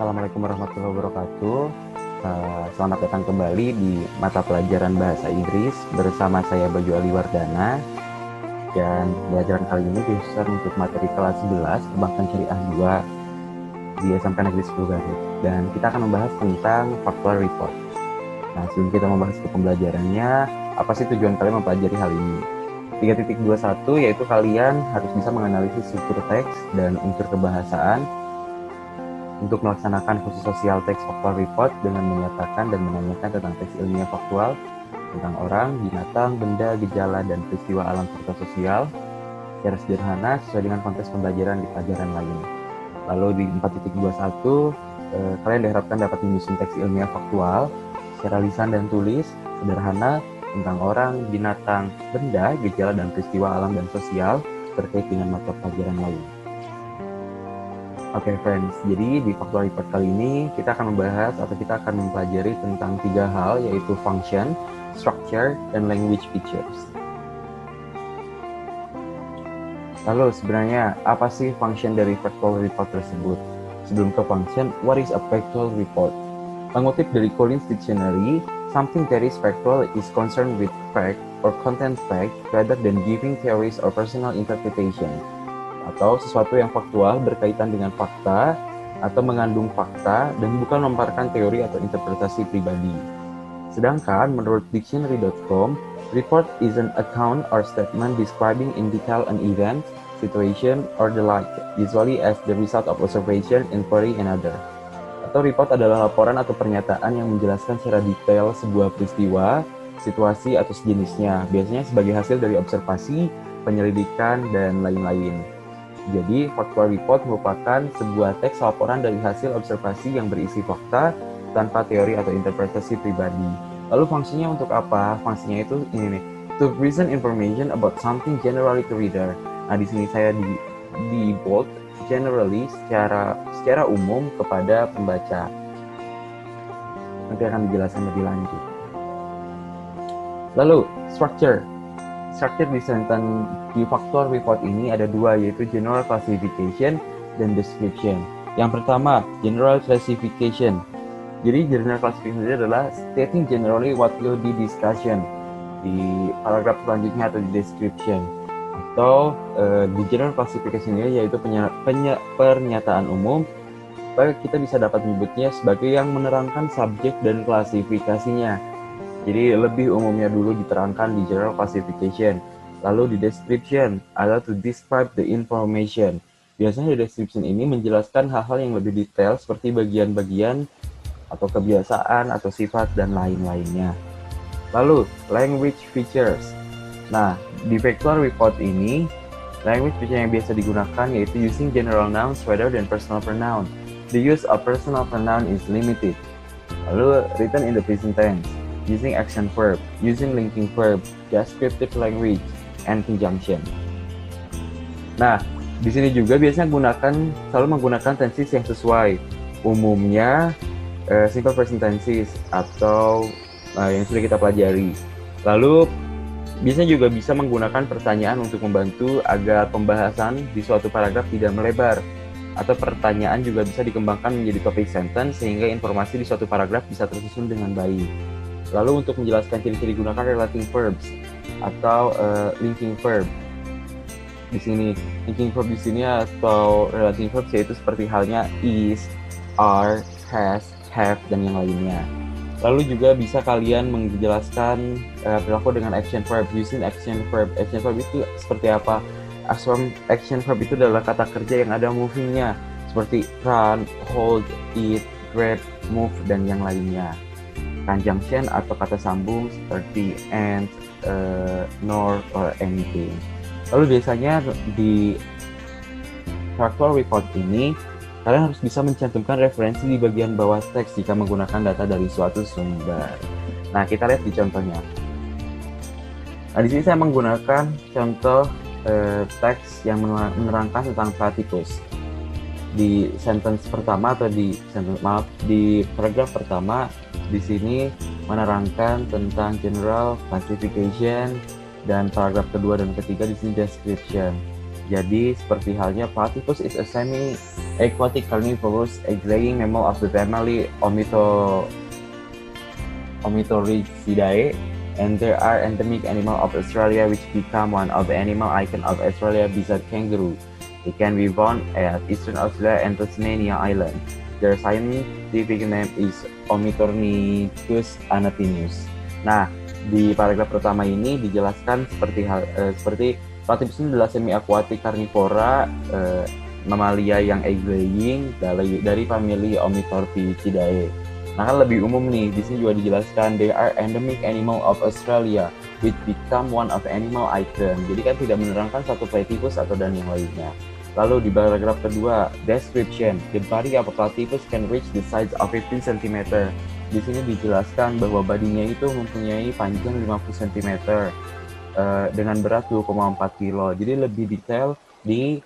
Assalamualaikum warahmatullahi wabarakatuh. Selamat datang kembali di mata pelajaran Bahasa Inggris bersama saya Bayu Aliwardana. Dan pelajaran kali ini khusus untuk materi kelas 11 Perbankan Syariah 2 di SMK Negeri 10 Garut. Dan kita akan membahas tentang factual report. Nah, sebelum kita membahas ke pembelajarannya, apa sih tujuan kalian mempelajari hal ini? 3.21 yaitu kalian harus bisa menganalisis struktur teks dan unsur kebahasaan untuk melaksanakan fungsi sosial teks factual report dengan menyatakan dan menanyakan tentang teks ilmiah faktual tentang orang, binatang, benda, gejala, dan peristiwa alam serta sosial secara sederhana sesuai dengan konteks pembelajaran di pelajaran lain. Lalu di 4.21, kalian diharapkan dapat menyusun teks ilmiah faktual secara lisan dan tulis sederhana tentang orang, binatang, benda, gejala, dan peristiwa alam dan sosial terkait dengan mata pelajaran lain. Oke, friends, jadi di factual report kali ini kita akan membahas atau kita akan mempelajari tentang 3 hal, yaitu function, structure, dan language features. Lalu sebenarnya apa sih function dari factual report tersebut? Sebelum ke function, what is a factual report? Mengutip dari Collins Dictionary, something that is factual is concerned with fact or content fact rather than giving theories or personal interpretation. Atau sesuatu yang faktual berkaitan dengan fakta atau mengandung fakta dan bukan memaparkan teori atau interpretasi pribadi. Sedangkan menurut dictionary.com, report is an account or statement describing in detail an event, situation, or the like, usually as the result of observation, inquiry, and other. Atau report adalah laporan atau pernyataan yang menjelaskan secara detail sebuah peristiwa, situasi, atau sejenisnya, biasanya sebagai hasil dari observasi, penyelidikan, dan lain-lain. Jadi, factual report merupakan sebuah teks laporan dari hasil observasi yang berisi fakta tanpa teori atau interpretasi pribadi. Lalu fungsinya untuk apa? Fungsinya itu ini nih, to present information about something generally to reader. Nah, di sini saya di bold generally secara umum kepada pembaca. Nanti akan dijelaskan lebih lanjut. Lalu, structure di factual report ini ada 2, yaitu general classification dan description. Yang pertama, general classification. Jadi general classification adalah stating generally what will be discussion di paragraf selanjutnya atau di description. Atau di general classification ini yaitu pernyataan umum, supaya kita bisa dapat menyebutnya sebagai yang menerangkan subjek dan klasifikasinya. Jadi lebih umumnya dulu diterangkan di general classification. Lalu di description adalah to describe the information. Biasanya di description ini menjelaskan hal-hal yang lebih detail seperti bagian-bagian atau kebiasaan atau sifat dan lain-lainnya. Lalu language features. Nah, di factual report ini language feature yang biasa digunakan yaitu using general nouns rather than personal pronoun. The use of personal pronoun is limited. Lalu written in the present tense, using action verb, using linking verb, descriptive language, and conjunction. Nah, di sini juga biasanya selalu menggunakan tenses yang sesuai. Umumnya simple present tenses atau yang sudah kita pelajari. Lalu biasanya juga bisa menggunakan pertanyaan untuk membantu agar pembahasan di suatu paragraf tidak melebar. Atau pertanyaan juga bisa dikembangkan menjadi topic sentence sehingga informasi di suatu paragraf bisa tersusun dengan baik. Lalu untuk menjelaskan ciri-ciri gunakan relating verbs atau linking verb. Di sini linking verb di sini atau relating verbs yaitu seperti halnya is, are, has, have, dan yang lainnya. Lalu juga bisa kalian menjelaskan perilaku dengan action verb, using action verb. Action verb itu seperti apa? Action verb itu adalah kata kerja yang ada moving-nya, seperti run, hold, eat, grab, move, dan yang lainnya. Conjunction atau kata sambung seperti and, nor, or anything. Lalu biasanya di factual report ini kalian harus bisa mencantumkan referensi di bagian bawah teks jika menggunakan data dari suatu sumber. Nah, kita lihat di contohnya. Nah, di sini saya menggunakan contoh teks yang menerangkan tentang platypus. Di sentence pertama atau di paragraf pertama di sini menerangkan tentang general classification dan paragraf kedua dan ketiga di sini description. Jadi seperti halnya platypus is a semi-aquatic carnivorous egg-laying mammal of the family Omytorhynchidae, and there are endemic animal of Australia which become one of the animal icon of Australia beside kangaroo. They can be found at Eastern Australia and Tasmania Island. Their scientific name is Omytorhynchus anatinus. Nah, di paragraf pertama ini dijelaskan seperti platypus ini adalah semi-aquatic carnivora, mamalia yang egg-laying dari famili Omytorhynchidae. Nah, kan lebih umum nih, di sini juga dijelaskan they are endemic animal of Australia which become one of animal icon. Jadi kan tidak menerangkan satu platypus atau dan yang lainnya. Lalu di paragraf kedua, description, the body of a platypus can reach the size of 15 cm. Di sini dijelaskan bahwa badinya itu mempunyai panjang 50 cm dengan berat 2,4 kg. Jadi lebih detail di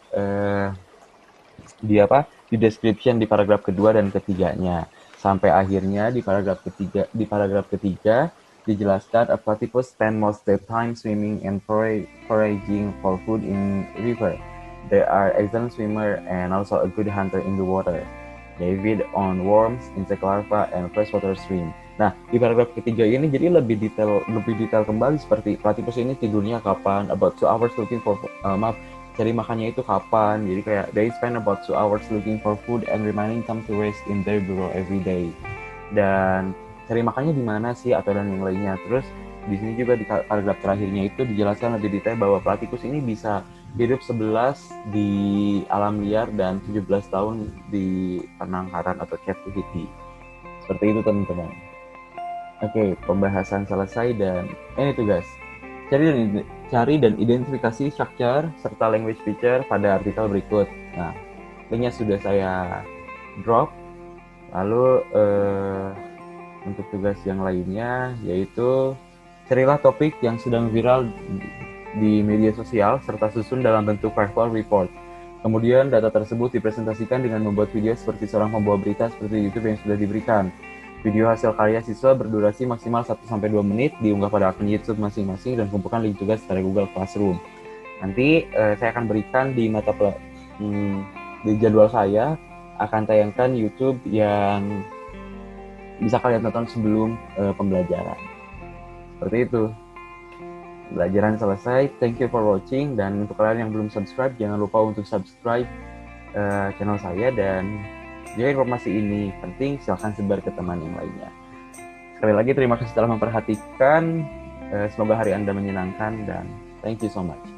description di paragraf kedua dan ketiganya. Sampai akhirnya di paragraf ketiga dijelaskan a platypus spend most of the time swimming and foraging for food in river. They are excellent swimmer and also a good hunter in the water. They feed on worms, insect larvae, and freshwater shrimp. Nah, di paragraf ketiga ini jadi lebih detail kembali seperti platypus ini tidurnya kapan, about 2 hours looking for cari makannya itu kapan. Jadi kayak they spend about 2 hours looking for food and remaining time to rest in their burrow every day. Dan cari makannya di mana sih atau dan yang lainnya. Terus di sini juga di paragraf terakhirnya itu dijelaskan lebih detail bahwa platypus ini bisa hidup 11 di alam liar dan 17 tahun di penangkaran atau captivity. Seperti itu teman-teman. Oke, pembahasan selesai dan ini tugas. Cari dan identifikasi structure serta language feature pada artikel berikut. Nah, linknya sudah saya drop. Lalu untuk tugas yang lainnya yaitu carilah topik yang sedang viral di media sosial serta susun dalam bentuk factual report. Kemudian data tersebut dipresentasikan dengan membuat video seperti seorang pembawa berita seperti YouTube yang sudah diberikan. Video hasil karya siswa berdurasi maksimal 1-2 menit diunggah pada akun YouTube masing-masing dan kumpulkan link tugas pada Google Classroom. Nanti saya akan berikan di di jadwal saya akan tayangkan YouTube yang bisa kalian tonton sebelum pembelajaran. Seperti itu. Pembelajaran selesai. Thank you for watching. Dan untuk kalian yang belum subscribe, jangan lupa untuk subscribe channel saya. Dan jika informasi ini penting, silahkan sebar ke teman yang lainnya. Sekali lagi terima kasih telah memperhatikan. Semoga hari Anda menyenangkan dan thank you so much.